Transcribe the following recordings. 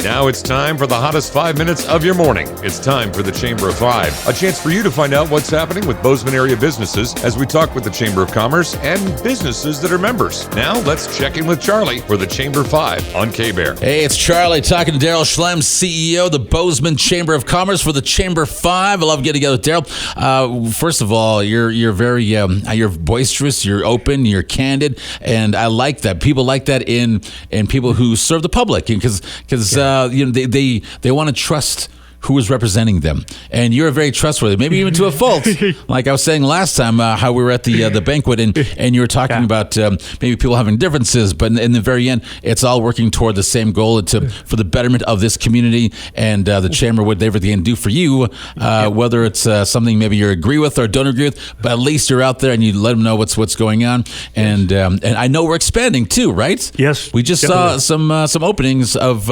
Now it's time for the hottest 5 minutes of your morning. It's time for the Chamber of Five, a chance for you to find out what's happening with Bozeman area businesses as we talk with the Chamber of Commerce and businesses that are members. Now let's check in with Charlie for the Chamber 5 on K-Bear. Hey, it's Charlie talking to Daryl, Schliem, CEO of the Bozeman Chamber of Commerce for the Chamber 5. I love getting together with Daryl. First of all, you're very you're boisterous, you're open, you're candid, and I like that. People like that in people who serve the public because they want to trust who is representing them, and you're very trustworthy, maybe even to a fault. Like I was saying last time, how we were at the banquet, and you were talking about maybe people having differences, but in the very end, it's all working toward the same goal for the betterment of this community, and the chamber, whatever they can do for you, whether it's something maybe you agree with or don't agree with, but at least you're out there and you let them know what's going on, and I know we're expanding too, right? Yes, we just definitely. saw some openings of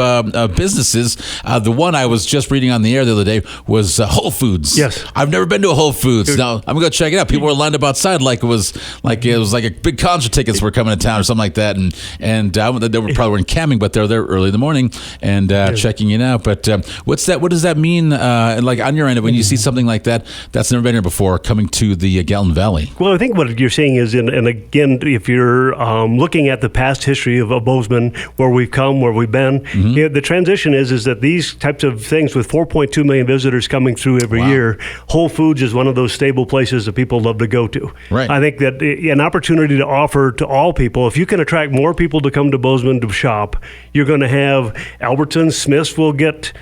businesses. The one I was just reading on the air the other day was Whole Foods. Yes, I've never been to a Whole Foods. Now I'm gonna go check it out. People were lined up outside like it was like a big concert tickets were coming to town or something like that. And they were probably weren't camping, but they're there early in the morning and checking it out. But what's that? What does that mean? Like on your end, when you see something like that that's never been here before, coming to the Gallatin Valley? Well, I think what you're seeing is, and again, if you're looking at the past history of Bozeman, where we've come, where we've been, the transition is that these types of things with 4.2 million visitors coming through every year, Whole Foods is one of those stable places that people love to go to. Right. I think that an opportunity to offer to all people, if you can attract more people to come to Bozeman to shop, you're going to have Albertsons, Smiths will get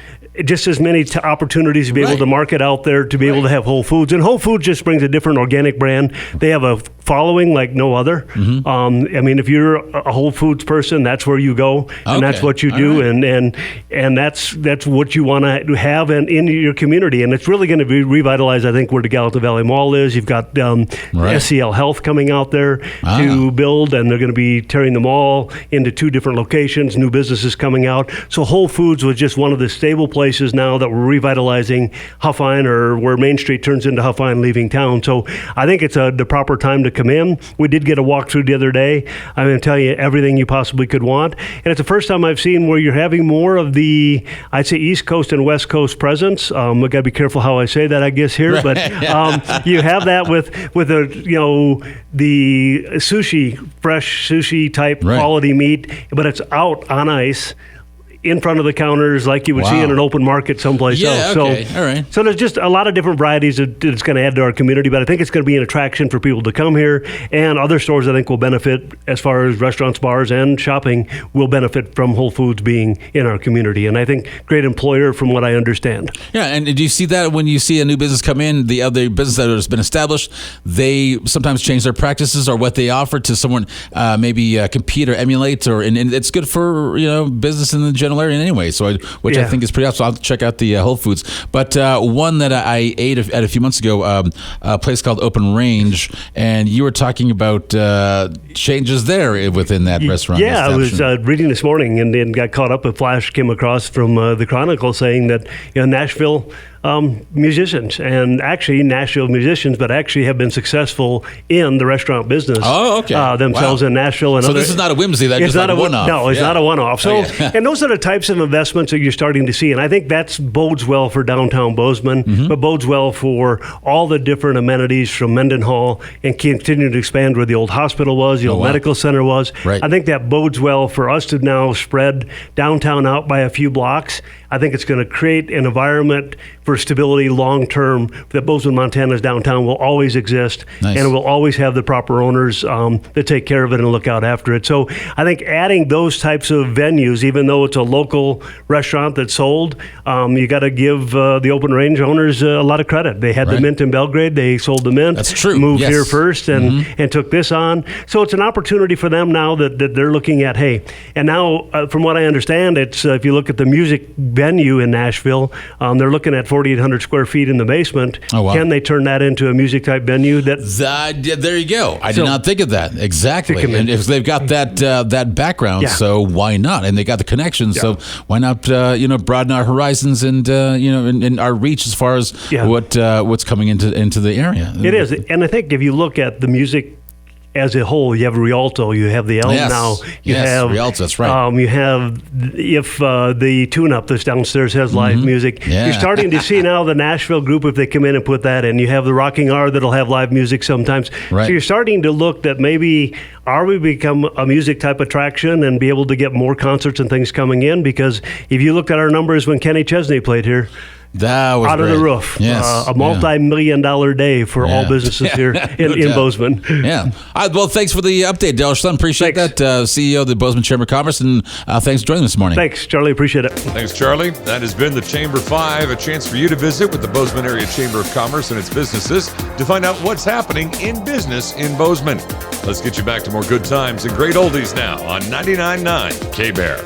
just as many opportunities to be able to market out there, to be able to have Whole Foods. And Whole Foods just brings a different organic brand. They have a following like no other. I mean, if you're a Whole Foods person, that's where you go, and that's what you do, and that's what you want to have in your community. And it's really going to be revitalized, I think, where the Gallatin Valley Mall is. You've got SCL Health coming out there to build, and they're going to be tearing the mall into 2 different locations, new businesses coming out. So Whole Foods was just one of the stable places now that we're revitalizing Huffine, or where Main Street turns into Huffine leaving town. So I think it's the proper time to come in. We did get a walkthrough the other day. I'm going to tell you everything you possibly could want. And it's the first time I've seen where you're having more of the, I'd say, East Coast and West Coast presence. I've got to be careful how I say that, I guess, here. But you have that with the sushi, fresh sushi type quality meat, but it's out on ice in front of the counters like you would see in an open market someplace else. Okay. All right. So there's just a lot of different varieties that it's going to add to our community, but I think it's going to be an attraction for people to come here, and other stores I think will benefit, as far as restaurants, bars, and shopping will benefit from Whole Foods being in our community. And I think great employer from what I understand. Yeah, and do you see that when you see a new business come in, the other business that has been established, they sometimes change their practices or what they offer to someone maybe compete or emulate, and it's good for business in the general area anyway. So I think is pretty awesome. So I'll check out the Whole Foods. But one that I ate at a few months ago, a place called Open Range, and you were talking about changes there within that restaurant. Yeah, I was reading this morning and got caught up. A flash came across from the Chronicle saying that Nashville musicians, and actually Nashville musicians, but actually have been successful in the restaurant business themselves in Nashville. And so this is not a whimsy, that's just not a one-off. No, it's not a one-off. So, and those are the types of investments that you're starting to see, and I think that bodes well for downtown Bozeman, but bodes well for all the different amenities from Mendenhall, and continuing to expand where the old hospital was, the old medical center was. Right. I think that bodes well for us to now spread downtown out by a few blocks. I think it's going to create an environment for stability long-term that Bozeman, Montana's downtown will always exist, and it will always have the proper owners that take care of it and look out after it. So I think adding those types of venues, even though it's a local restaurant that's sold, you got to give the Open Range owners a lot of credit. They had the Mint in Belgrade. They sold the Mint. That's true. Moved here first and took this on. So it's an opportunity for them now that they're looking at, hey, and now from what I understand, it's if you look at the music venue in Nashville, they're looking at 4,800 square feet in the basement. Oh, wow. Can they turn that into a music type venue? There you go. I did not think of that. Exactly. And if they've got that background, so why not? And they got the connections, so why not broaden our horizons and and our reach as far as what's coming into the area. It is, and I think if you look at the music as a whole. You have Rialto, you have the Elm Yes. now. You Yes, have Rialto, that's right. You have if the tune-up that's downstairs has live music. Yeah. You're starting to see now the Nashville group, if they come in and put that in. You have the Rocking R that'll have live music sometimes. Right. So you're starting to look that maybe are we become a music type attraction and be able to get more concerts and things coming in? Because if you looked at our numbers when Kenny Chesney played here, That was out of great. the roof, Yes. a multi-million-dollar day for all businesses here in doubt. Bozeman. Yeah. All right, well, thanks for the update, Daryl Schliem. Appreciate Thanks. that, CEO of the Bozeman Chamber of Commerce, and thanks for joining this morning. Thanks, Charlie. Appreciate it. Thanks, Charlie. That has been the Chamber 5, a chance for you to visit with the Bozeman Area Chamber of Commerce and its businesses to find out what's happening in business in Bozeman. Let's get you back to more good times and great oldies now on 99.9 K-Bear.